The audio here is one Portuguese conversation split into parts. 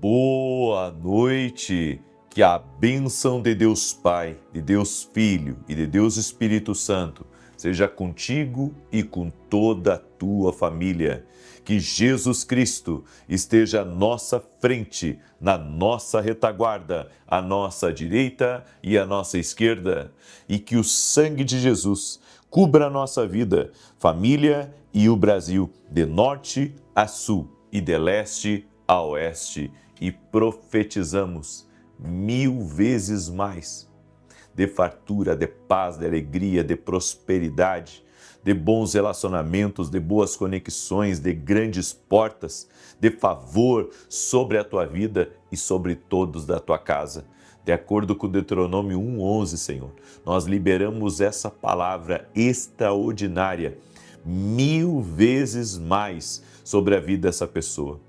Boa noite, que a bênção de Deus Pai, de Deus Filho e de Deus Espírito Santo seja contigo e com toda a tua família. Que Jesus Cristo esteja à nossa frente, na nossa retaguarda, à nossa direita e à nossa esquerda, e que o sangue de Jesus cubra a nossa vida, família e o Brasil, de norte a sul e de leste a oeste, e profetizamos 1000 vezes mais de fartura, de paz, de alegria, de prosperidade, de bons relacionamentos, de boas conexões, de grandes portas, de favor sobre a tua vida e sobre todos da tua casa. De acordo com Deuteronômio 1:11, Senhor, nós liberamos essa palavra extraordinária 1000 vezes mais sobre a vida dessa pessoa.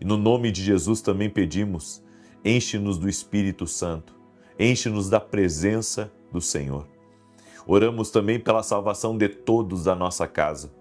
E no nome de Jesus também pedimos, enche-nos do Espírito Santo, enche-nos da presença do Senhor. Oramos também pela salvação de todos da nossa casa,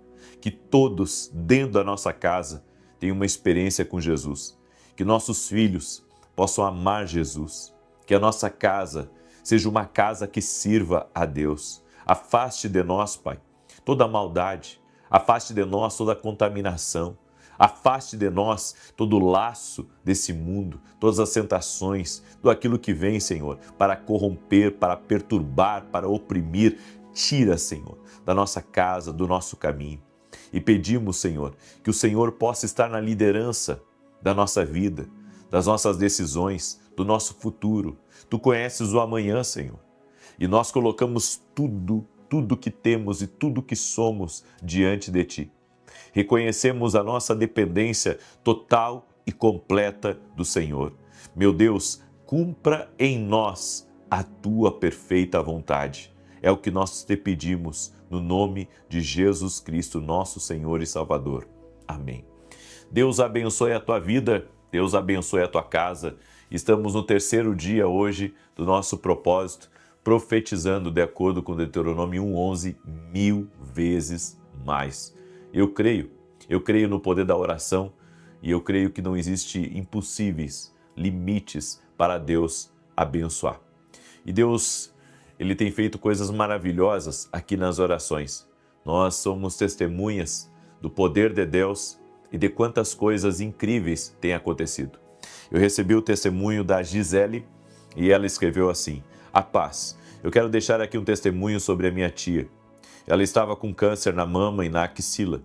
que todos dentro da nossa casa tenham uma experiência com Jesus, que nossos filhos possam amar Jesus, que a nossa casa seja uma casa que sirva a Deus. Afaste de nós, Pai, toda a maldade, afaste de nós toda a contaminação, afaste de nós todo o laço desse mundo, todas as tentações, tudo aquilo que vem, Senhor, para corromper, para perturbar, para oprimir. Tira, Senhor, da nossa casa, do nosso caminho. E pedimos, Senhor, que o Senhor possa estar na liderança da nossa vida, das nossas decisões, do nosso futuro. Tu conheces o amanhã, Senhor. E nós colocamos tudo que temos e tudo que somos diante de Ti. Reconhecemos a nossa dependência total e completa do Senhor. Meu Deus, cumpra em nós a Tua perfeita vontade. É o que nós te pedimos, no nome de Jesus Cristo, nosso Senhor e Salvador. Amém. Deus abençoe a tua vida, Deus abençoe a tua casa. Estamos no 3º dia hoje do nosso propósito, profetizando de acordo com Deuteronômio 1:11, 1000 vezes mais. Eu creio no poder da oração e eu creio que não existe impossíveis limites para Deus abençoar. E Deus, Ele tem feito coisas maravilhosas aqui nas orações. Nós somos testemunhas do poder de Deus e de quantas coisas incríveis têm acontecido. Eu recebi o testemunho da Gisele e ela escreveu assim: a paz. Eu quero deixar aqui um testemunho sobre a minha tia. Ela estava com câncer na mama e na axila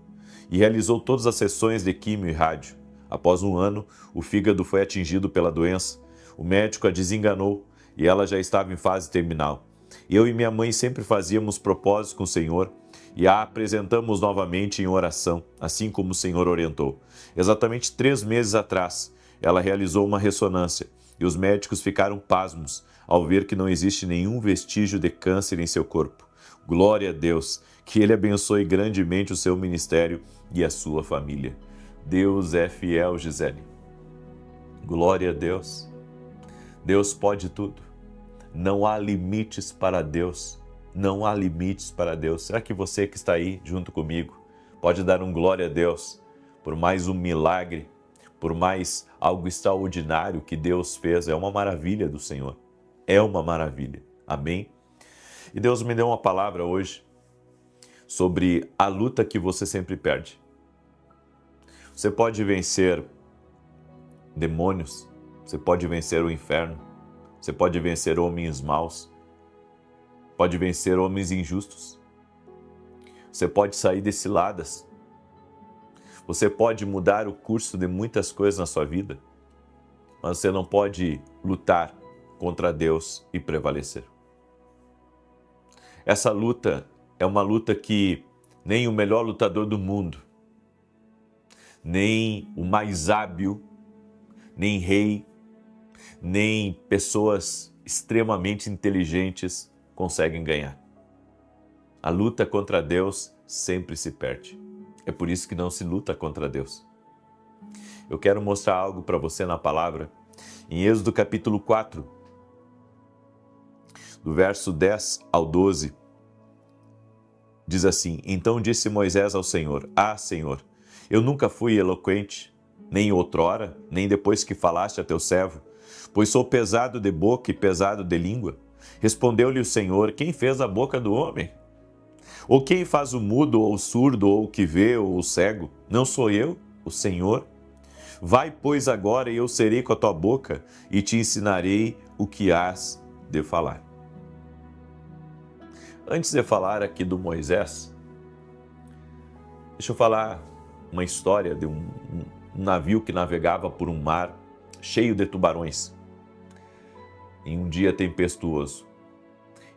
e realizou todas as sessões de químio e rádio. Após um ano, o fígado foi atingido pela doença. O médico a desenganou e ela já estava em fase terminal. Eu e minha mãe sempre fazíamos propósitos com o Senhor e a apresentamos novamente em oração, assim como o Senhor orientou. Exatamente 3 meses atrás, ela realizou uma ressonância e os médicos ficaram pasmos ao ver que não existe nenhum vestígio de câncer em seu corpo. Glória a Deus, que Ele abençoe grandemente o seu ministério e a sua família. Deus é fiel, Gisele. Glória a Deus. Deus pode tudo. Não há limites para Deus. Não há limites para Deus. Será que você que está aí junto comigo pode dar um glória a Deus por mais um milagre, por mais algo extraordinário que Deus fez? É uma maravilha do Senhor. É uma maravilha. Amém? E Deus me deu uma palavra hoje sobre a luta que você sempre perde. Você pode vencer demônios, você pode vencer o inferno, você pode vencer homens maus, pode vencer homens injustos, você pode sair de ciladas, você pode mudar o curso de muitas coisas na sua vida, mas você não pode lutar contra Deus e prevalecer. Essa luta é uma luta que nem o melhor lutador do mundo, nem o mais hábil, nem rei, nem pessoas extremamente inteligentes conseguem ganhar. A luta contra Deus sempre se perde. É por isso que não se luta contra Deus. Eu quero mostrar algo para você na palavra, em Êxodo capítulo 4, do verso 10 ao 12, diz assim: Então disse Moisés ao Senhor: Ah, Senhor, eu nunca fui eloquente, nem outrora, nem depois que falaste a teu servo, pois sou pesado de boca e pesado de língua. Respondeu-lhe o Senhor: quem fez a boca do homem? Ou quem faz o mudo, ou o surdo, ou o que vê, ou o cego? Não sou eu, o Senhor? Vai, pois, agora, e eu serei com a tua boca, e te ensinarei o que hás de falar. Antes de falar aqui do Moisés, deixa eu falar uma história de um navio que navegava por um mar cheio de tubarões, em um dia tempestuoso.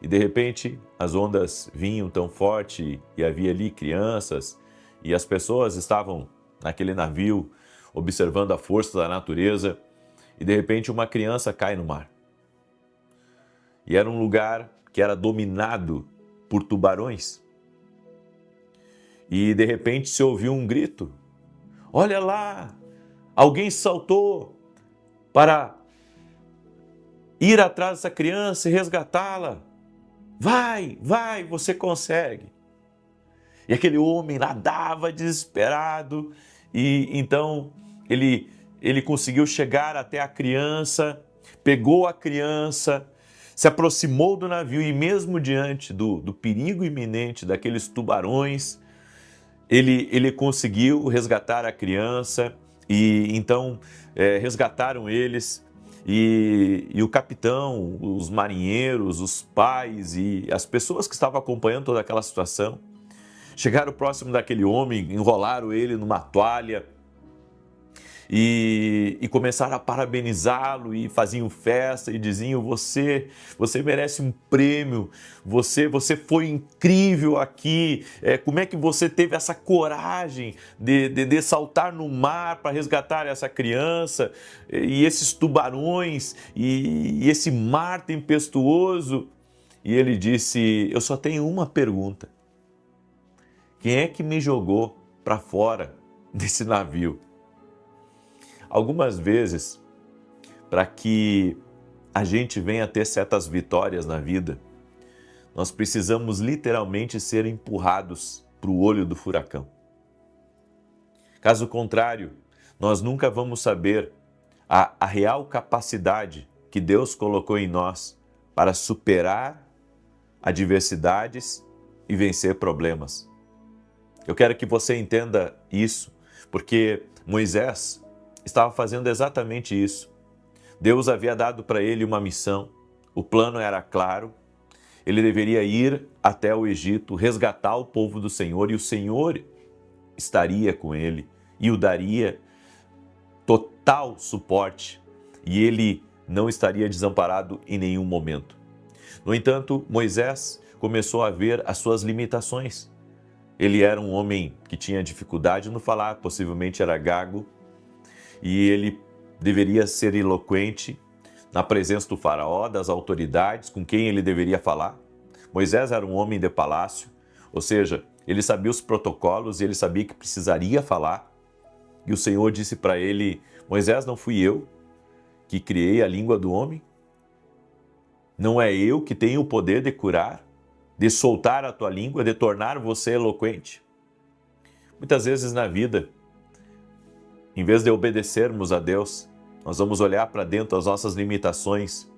E de repente as ondas vinham tão forte e havia ali crianças e as pessoas estavam naquele navio observando a força da natureza e de repente uma criança cai no mar. E era um lugar que era dominado por tubarões. E de repente se ouviu um grito: olha lá, alguém saltou para ir atrás dessa criança e resgatá-la. Vai, vai, você consegue. E aquele homem nadava desesperado e então ele conseguiu chegar até a criança, pegou a criança, se aproximou do navio e mesmo diante do perigo iminente daqueles tubarões, ele conseguiu resgatar a criança e então resgataram eles. E o capitão, os marinheiros, os pais e as pessoas que estavam acompanhando toda aquela situação chegaram próximo daquele homem, enrolaram ele numa toalha e começaram a parabenizá-lo e faziam festa e diziam: você merece um prêmio, você foi incrível aqui, como é que você teve essa coragem de saltar no mar para resgatar essa criança e esses tubarões e esse mar tempestuoso? E ele disse: eu só tenho uma pergunta: quem é que me jogou para fora desse navio? Algumas vezes, para que a gente venha ter certas vitórias na vida, nós precisamos literalmente ser empurrados para o olho do furacão. Caso contrário, nós nunca vamos saber a real capacidade que Deus colocou em nós para superar adversidades e vencer problemas. Eu quero que você entenda isso, porque Moisés estava fazendo exatamente isso. Deus havia dado para ele uma missão, o plano era claro, ele deveria ir até o Egito, resgatar o povo do Senhor e o Senhor estaria com ele e o daria total suporte e ele não estaria desamparado em nenhum momento. No entanto, Moisés começou a ver as suas limitações. Ele era um homem que tinha dificuldade no falar, possivelmente era gago, e ele deveria ser eloquente na presença do faraó, das autoridades, com quem ele deveria falar. Moisés era um homem de palácio, ou seja, ele sabia os protocolos e ele sabia que precisaria falar. E o Senhor disse para ele: Moisés, não fui eu que criei a língua do homem? Não é eu que tenho o poder de curar, de soltar a tua língua, de tornar você eloquente? Muitas vezes na vida, em vez de obedecermos a Deus, nós vamos olhar para dentro das nossas limitações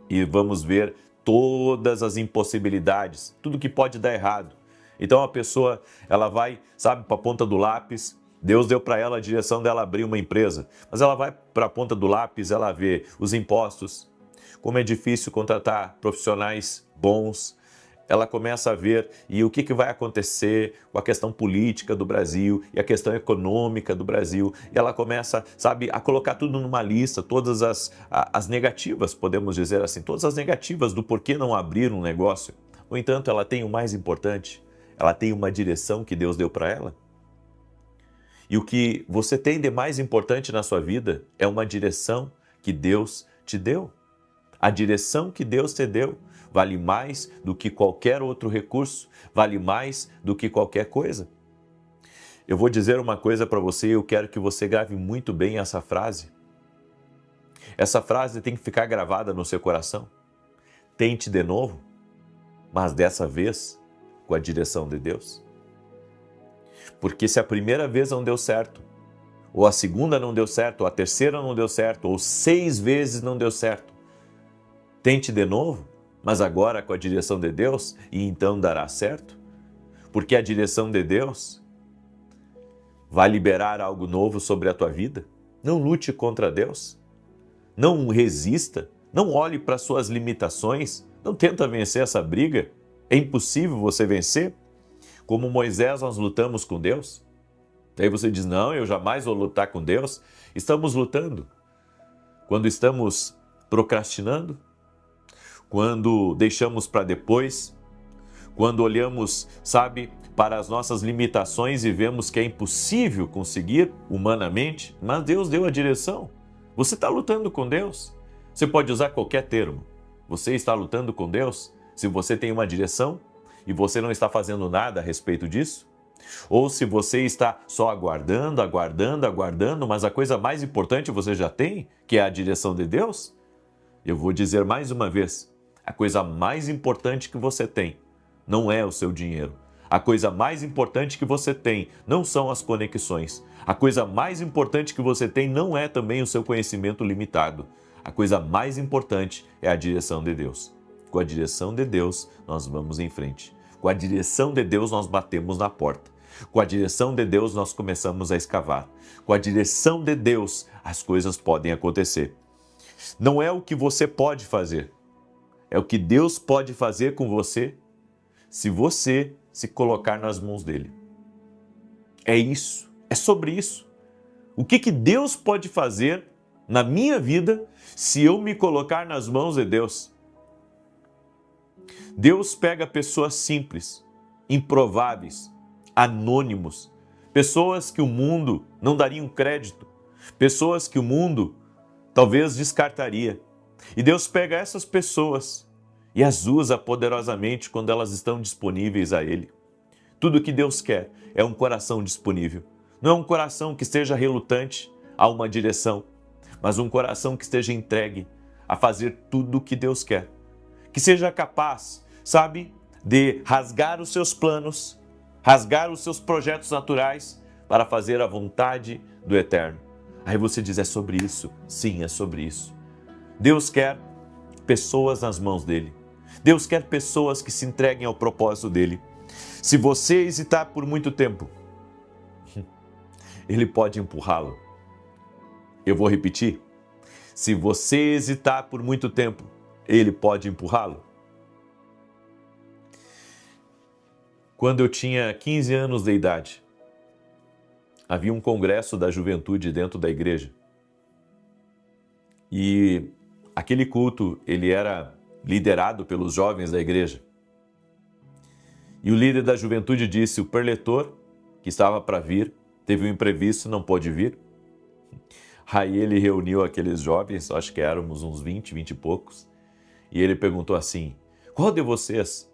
e vamos ver todas as impossibilidades, tudo que pode dar errado. Então a pessoa, ela vai, sabe, para a ponta do lápis. Deus deu para ela a direção dela abrir uma empresa, mas ela vai para a ponta do lápis, ela vê os impostos, como é difícil contratar profissionais bons. Ela começa a ver e o que vai acontecer com a questão política do Brasil e a questão econômica do Brasil. E ela começa, sabe, a colocar tudo numa lista, todas as negativas, podemos dizer assim, todas as negativas do porquê não abrir um negócio. No entanto, ela tem o mais importante, ela tem uma direção que Deus deu para ela. E o que você tem de mais importante na sua vida é uma direção que Deus te deu. A direção que Deus te deu vale mais do que qualquer outro recurso, vale mais do que qualquer coisa. Eu vou dizer uma coisa para você e eu quero que você grave muito bem essa frase. Essa frase tem que ficar gravada no seu coração. Tente de novo, mas dessa vez com a direção de Deus. Porque se a primeira vez não deu certo, ou a segunda não deu certo, ou a terceira não deu certo, ou 6 vezes não deu certo. Tente de novo, mas agora com a direção de Deus, e então dará certo. Porque a direção de Deus vai liberar algo novo sobre a tua vida. Não lute contra Deus. Não resista. Não olhe para suas limitações. Não tenta vencer essa briga. É impossível você vencer. Como Moisés, nós lutamos com Deus. Daí você diz, não, eu jamais vou lutar com Deus. Estamos lutando. Quando estamos procrastinando, quando deixamos para depois, quando olhamos, para as nossas limitações e vemos que é impossível conseguir humanamente, mas Deus deu a direção. Você está lutando com Deus. Você pode usar qualquer termo. Você está lutando com Deus se você tem uma direção e você não está fazendo nada a respeito disso? Ou se você está só aguardando, mas a coisa mais importante você já tem, que é a direção de Deus? Eu vou dizer mais uma vez, a coisa mais importante que você tem não é o seu dinheiro. A coisa mais importante que você tem não são as conexões. A coisa mais importante que você tem não é também o seu conhecimento limitado. A coisa mais importante é a direção de Deus. Com a direção de Deus, nós vamos em frente. Com a direção de Deus, nós batemos na porta. Com a direção de Deus, nós começamos a escavar. Com a direção de Deus, as coisas podem acontecer. Não é o que você pode fazer, é o que Deus pode fazer com você se você se colocar nas mãos dele. É isso, é sobre isso. O que Deus pode fazer na minha vida se eu me colocar nas mãos de Deus? Deus pega pessoas simples, improváveis, anônimos, pessoas que o mundo não daria um crédito, pessoas que o mundo talvez descartaria. E Deus pega essas pessoas e as usa poderosamente quando elas estão disponíveis a Ele. Tudo que Deus quer é um coração disponível. Não é um coração que esteja relutante a uma direção, mas um coração que esteja entregue a fazer tudo o que Deus quer. Que seja capaz, de rasgar os seus planos, rasgar os seus projetos naturais para fazer a vontade do Eterno. Aí você diz, é sobre isso? Sim, é sobre isso. Deus quer pessoas nas mãos dele. Deus quer pessoas que se entreguem ao propósito dele. Se você hesitar por muito tempo, ele pode empurrá-lo. Eu vou repetir. Se você hesitar por muito tempo, ele pode empurrá-lo. Quando eu tinha 15 anos de idade, havia um congresso da juventude dentro da igreja. E aquele culto, ele era liderado pelos jovens da igreja. E o líder da juventude disse, o preletor, que estava para vir, teve um imprevisto, não pôde vir. Aí ele reuniu aqueles jovens, acho que éramos uns 20 e poucos, e ele perguntou assim, qual de vocês,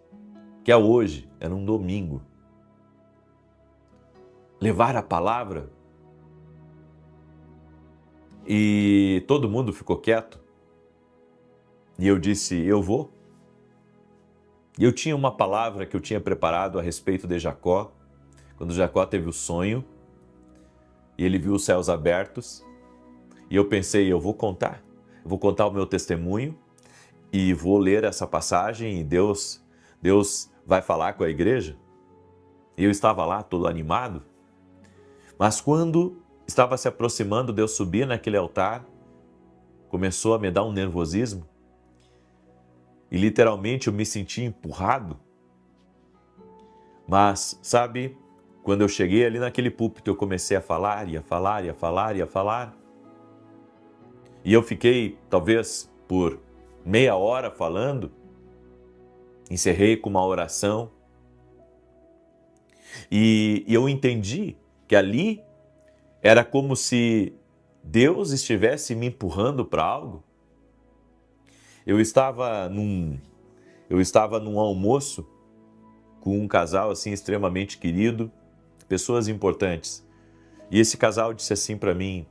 que hoje, era um domingo, levar a palavra? E todo mundo ficou quieto. E eu disse, eu vou. E eu tinha uma palavra que eu tinha preparado a respeito de Jacó, quando Jacó teve o sonho, e ele viu os céus abertos, e eu pensei, eu vou contar o meu testemunho, e vou ler essa passagem, e Deus vai falar com a igreja. E eu estava lá todo animado, mas quando estava se aproximando de eu subir naquele altar, começou a me dar um nervosismo, e literalmente eu me senti empurrado. Mas, quando eu cheguei ali naquele púlpito, eu comecei a falar, e a falar, e a falar, e a falar. E eu fiquei, talvez, por meia hora falando, encerrei com uma oração, e eu entendi que ali era como se Deus estivesse me empurrando para algo. Eu estava num almoço com um casal assim extremamente querido, pessoas importantes. E esse casal disse assim para mim,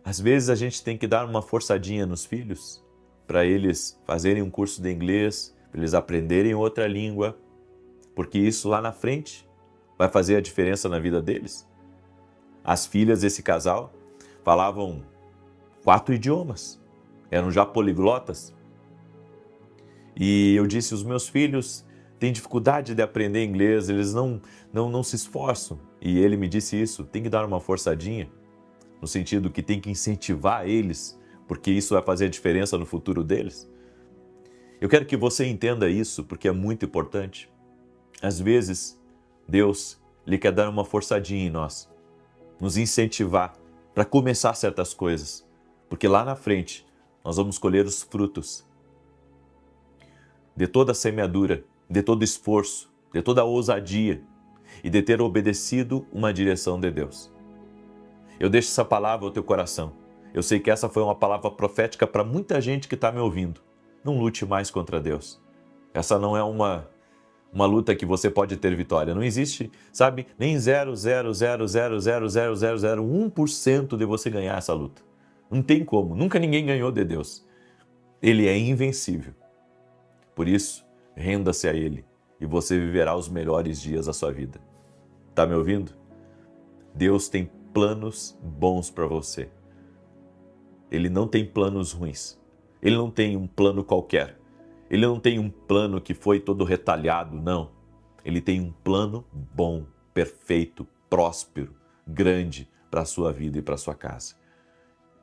às vezes a gente tem que dar uma forçadinha nos filhos para eles fazerem um curso de inglês, para eles aprenderem outra língua, porque isso lá na frente vai fazer a diferença na vida deles. As filhas desse casal falavam 4 idiomas, eram já poliglotas. E eu disse, os meus filhos têm dificuldade de aprender inglês, eles não se esforçam. E ele me disse isso, tem que dar uma forçadinha, no sentido que tem que incentivar eles, porque isso vai fazer a diferença no futuro deles. Eu quero que você entenda isso, porque é muito importante. Às vezes, Deus lhe quer dar uma forçadinha em nós, nos incentivar para começar certas coisas, porque lá na frente nós vamos colher os frutos de toda a semeadura, de todo esforço, de toda a ousadia e de ter obedecido uma direção de Deus. Eu deixo essa palavra ao teu coração. Eu sei que essa foi uma palavra profética para muita gente que está me ouvindo. Não lute mais contra Deus. Essa não é uma luta que você pode ter vitória. Não existe, sabe, nem 0,000000001% de você ganhar essa luta. Não tem como. Nunca ninguém ganhou de Deus. Ele é invencível. Por isso, renda-se a Ele e você viverá os melhores dias da sua vida. Tá me ouvindo? Deus tem planos bons para você. Ele não tem planos ruins. Ele não tem um plano qualquer. Ele não tem um plano que foi todo retalhado, não. Ele tem um plano bom, perfeito, próspero, grande para a sua vida e para a sua casa.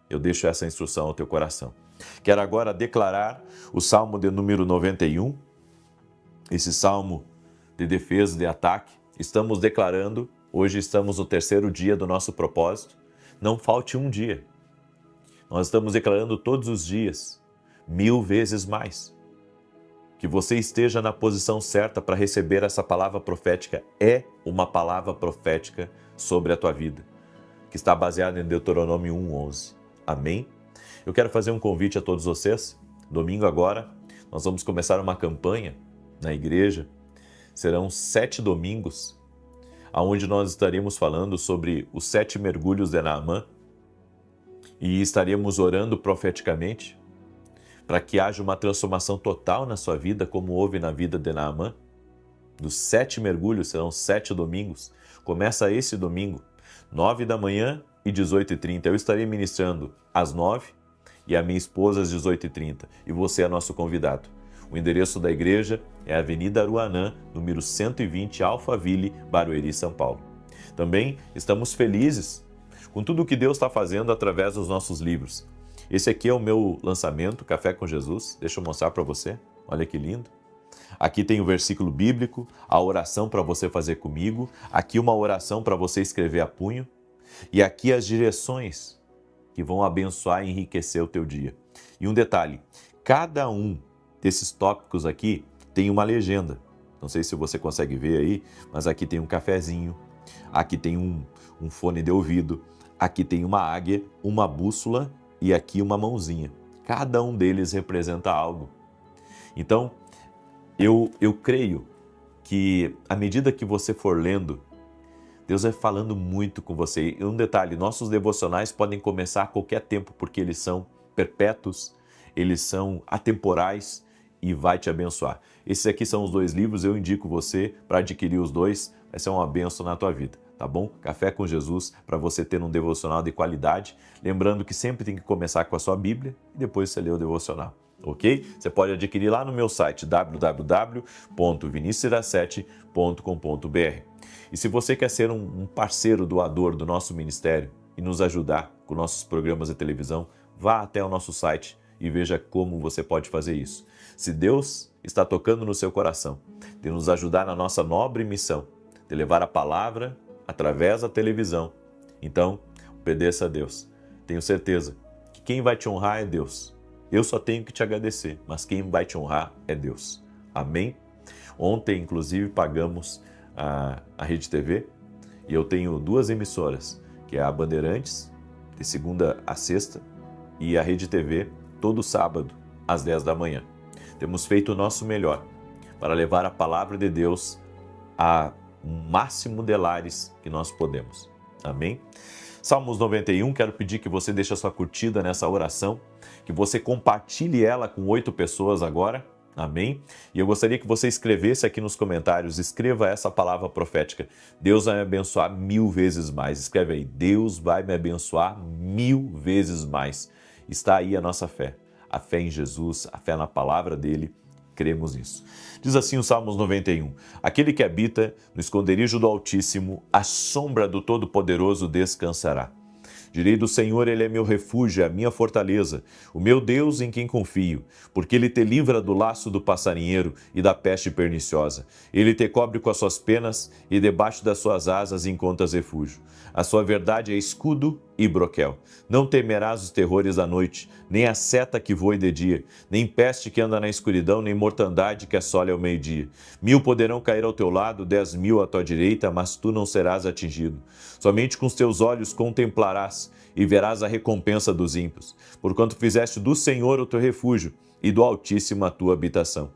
Eu deixo essa instrução ao teu coração. Quero agora declarar o Salmo de número 91, esse Salmo de defesa, de ataque. Estamos declarando, hoje estamos no 3º dia do nosso propósito, não falte um dia. Nós estamos declarando todos os dias, 1000 vezes mais. Que você esteja na posição certa para receber essa palavra profética. É uma palavra profética sobre a tua vida, que está baseada em Deuteronômio 1:11. Amém? Eu quero fazer um convite a todos vocês. Domingo agora, nós vamos começar uma campanha na igreja. Serão 7 domingos, onde nós estaremos falando sobre os 7 mergulhos de Naamã e estaremos orando profeticamente para que haja uma transformação total na sua vida, como houve na vida de Naamã. Dos 7 mergulhos, serão 7 domingos. Começa esse domingo, 9 da manhã e 18h30. Eu estarei ministrando às 9 e a minha esposa às 18h30. E você é nosso convidado. O endereço da igreja é a Avenida Aruanã, número 120, Alphaville, Barueri, São Paulo. Também estamos felizes com tudo o que Deus está fazendo através dos nossos livros. Esse aqui é o meu lançamento, Café com Jesus. Deixa eu mostrar para você. Olha que lindo. Aqui tem o versículo bíblico, a oração para você fazer comigo. Aqui uma oração para você escrever a punho. E aqui as direções que vão abençoar e enriquecer o teu dia. E um detalhe, cada um desses tópicos aqui tem uma legenda. Não sei se você consegue ver aí, mas aqui tem um cafezinho, aqui tem um fone de ouvido, aqui tem uma águia, uma bússola e aqui uma mãozinha. Cada um deles representa algo. Então, eu creio que à medida que você for lendo, Deus vai falando muito com você. E um detalhe, nossos devocionais podem começar a qualquer tempo, porque eles são perpétuos, eles são atemporais e vai te abençoar. Esses aqui são os 2 livros, eu indico você para adquirir os 2, vai ser uma bênção na tua vida, tá bom? Café com Jesus, para você ter um devocional de qualidade. Lembrando que sempre tem que começar com a sua Bíblia e depois você lê o devocional. Ok? Você pode adquirir lá no meu site www.vinicius17.com.br. E se você quer ser um parceiro doador do nosso ministério e nos ajudar com nossos programas de televisão, vá até o nosso site e veja como você pode fazer isso. Se Deus está tocando no seu coração de nos ajudar na nossa nobre missão, de levar a palavra através da televisão, então obedeça a Deus. Tenho certeza que quem vai te honrar é Deus. Eu só tenho que te agradecer, mas quem vai te honrar é Deus. Amém? Ontem, inclusive, pagamos a Rede TV e eu tenho 2 emissoras, que é a Bandeirantes, de segunda a sexta, e a Rede TV, todo sábado, às 10 da manhã. Temos feito o nosso melhor para levar a palavra de Deus a um máximo de lares que nós podemos. Amém? Salmos 91, quero pedir que você deixe a sua curtida nessa oração, que você compartilhe ela com 8 pessoas agora, Amém? E eu gostaria que você escrevesse aqui nos comentários, escreva essa palavra profética. Deus vai me abençoar 1000 vezes mais. Escreve aí, Deus vai me abençoar 1000 vezes mais. Está aí a nossa fé. A fé em Jesus, a fé na palavra dele, cremos nisso. Diz assim o Salmos 91, aquele que habita no esconderijo do Altíssimo, à sombra do Todo-Poderoso descansará. Direi do Senhor, ele é meu refúgio, a minha fortaleza, o meu Deus em quem confio, porque ele te livra do laço do passarinheiro e da peste perniciosa. Ele te cobre com as suas penas e debaixo das suas asas encontras refúgio. A sua verdade é escudo e broquel. Não temerás os terrores da noite, nem a seta que voe de dia, nem peste que anda na escuridão, nem mortandade que assole ao meio-dia. 1000 poderão cair ao teu lado, 10.000 à tua direita, mas tu não serás atingido. Somente com os teus olhos contemplarás e verás a recompensa dos ímpios, porquanto fizeste do Senhor o teu refúgio e do Altíssimo a tua habitação.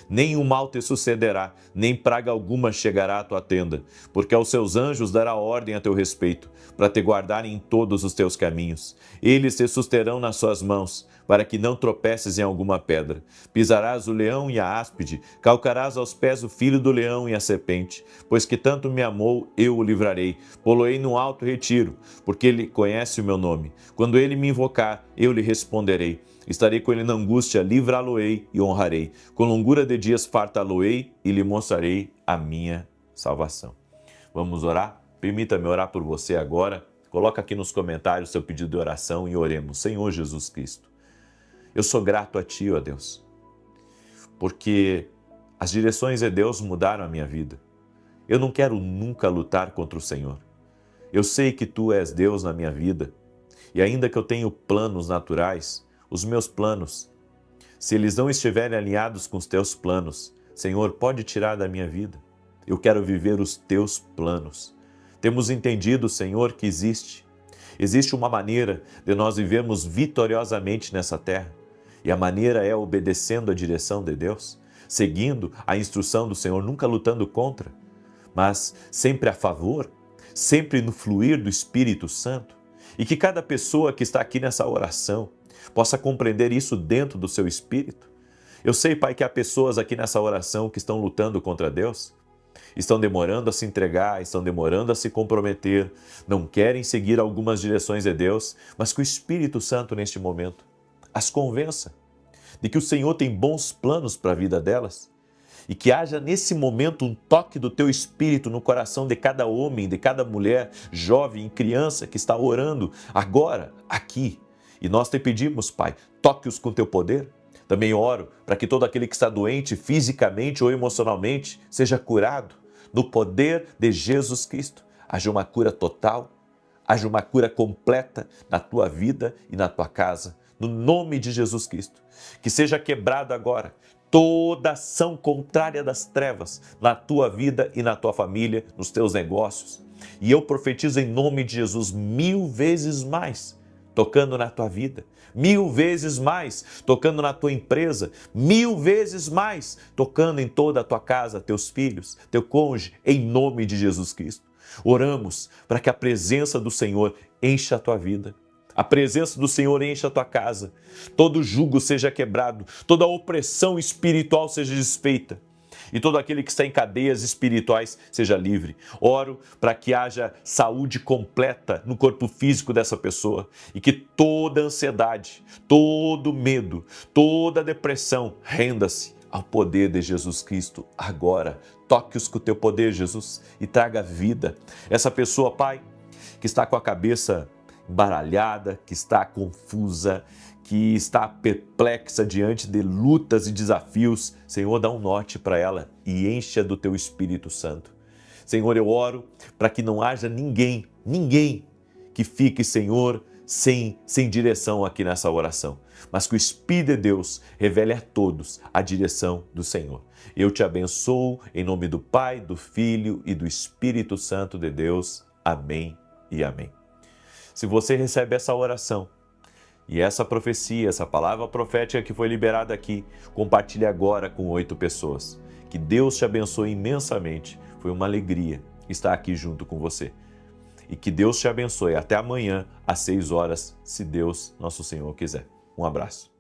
Nenhum mal te sucederá, nem praga alguma chegará à tua tenda, porque aos seus anjos dará ordem a teu respeito, para te guardarem em todos os teus caminhos. Eles te susterão nas suas mãos, para que não tropeces em alguma pedra. Pisarás o leão e a áspide, calcarás aos pés o filho do leão e a serpente, pois que tanto me amou, eu o livrarei, pô-lo-ei no alto retiro, porque ele conhece o meu nome. Quando ele me invocar, eu lhe responderei. Estarei com ele na angústia, livrá-lo-ei e honrarei. Com longura de dias fartá-lo-ei e lhe mostrarei a minha salvação. Vamos orar? Permita-me orar por você agora. Coloca aqui nos comentários seu pedido de oração e oremos. Senhor Jesus Cristo, eu sou grato a Ti, ó Deus, porque as direções de Deus mudaram a minha vida. Eu não quero nunca lutar contra o Senhor. Eu sei que Tu és Deus na minha vida e ainda que eu tenha planos naturais, os meus planos, se eles não estiverem alinhados com os Teus planos, Senhor, pode tirar da minha vida. Eu quero viver os Teus planos. Temos entendido, Senhor, que existe uma maneira de nós vivermos vitoriosamente nessa terra. E a maneira é obedecendo a direção de Deus, seguindo a instrução do Senhor, nunca lutando contra, mas sempre a favor, sempre no fluir do Espírito Santo. E que cada pessoa que está aqui nessa oração possa compreender isso dentro do seu espírito. Eu sei, Pai, que há pessoas aqui nessa oração que estão lutando contra Deus, estão demorando a se entregar, estão demorando a se comprometer, não querem seguir algumas direções de Deus, mas que o Espírito Santo neste momento as convença de que o Senhor tem bons planos para a vida delas e que haja nesse momento um toque do Teu Espírito no coração de cada homem, de cada mulher, jovem e criança que está orando agora, aqui. E nós te pedimos, Pai, toque-os com Teu poder. Também oro para que todo aquele que está doente fisicamente ou emocionalmente seja curado no poder de Jesus Cristo. Haja uma cura total, haja uma cura completa na tua vida e na tua casa, no nome de Jesus Cristo. Que seja quebrado agora toda ação contrária das trevas na tua vida e na tua família, nos teus negócios. E eu profetizo em nome de Jesus 1000 vezes mais, tocando na tua vida, 1000 vezes mais, tocando na tua empresa, 1000 vezes mais, tocando em toda a tua casa, teus filhos, teu cônjuge, em nome de Jesus Cristo. Oramos para que a presença do Senhor encha a tua vida, a presença do Senhor encha a tua casa, todo jugo seja quebrado, toda opressão espiritual seja desfeita, e todo aquele que está em cadeias espirituais seja livre. Oro para que haja saúde completa no corpo físico dessa pessoa e que toda ansiedade, todo medo, toda depressão renda-se ao poder de Jesus Cristo agora. Toque-os com o teu poder, Jesus, e traga vida. Essa pessoa, Pai, que está com a cabeça embaralhada, que está confusa, que está perplexa diante de lutas e desafios, Senhor, dá um norte para ela e encha do Teu Espírito Santo. Senhor, eu oro para que não haja ninguém que fique, Senhor, sem direção aqui nessa oração, mas que o Espírito de Deus revele a todos a direção do Senhor. Eu te abençoo em nome do Pai, do Filho e do Espírito Santo de Deus. Amém e amém. Se você recebe essa oração e essa profecia, essa palavra profética que foi liberada aqui, compartilhe agora com 8 pessoas. Que Deus te abençoe imensamente. Foi uma alegria estar aqui junto com você. E que Deus te abençoe. Até amanhã, às 6 horas, se Deus, nosso Senhor, quiser. Um abraço.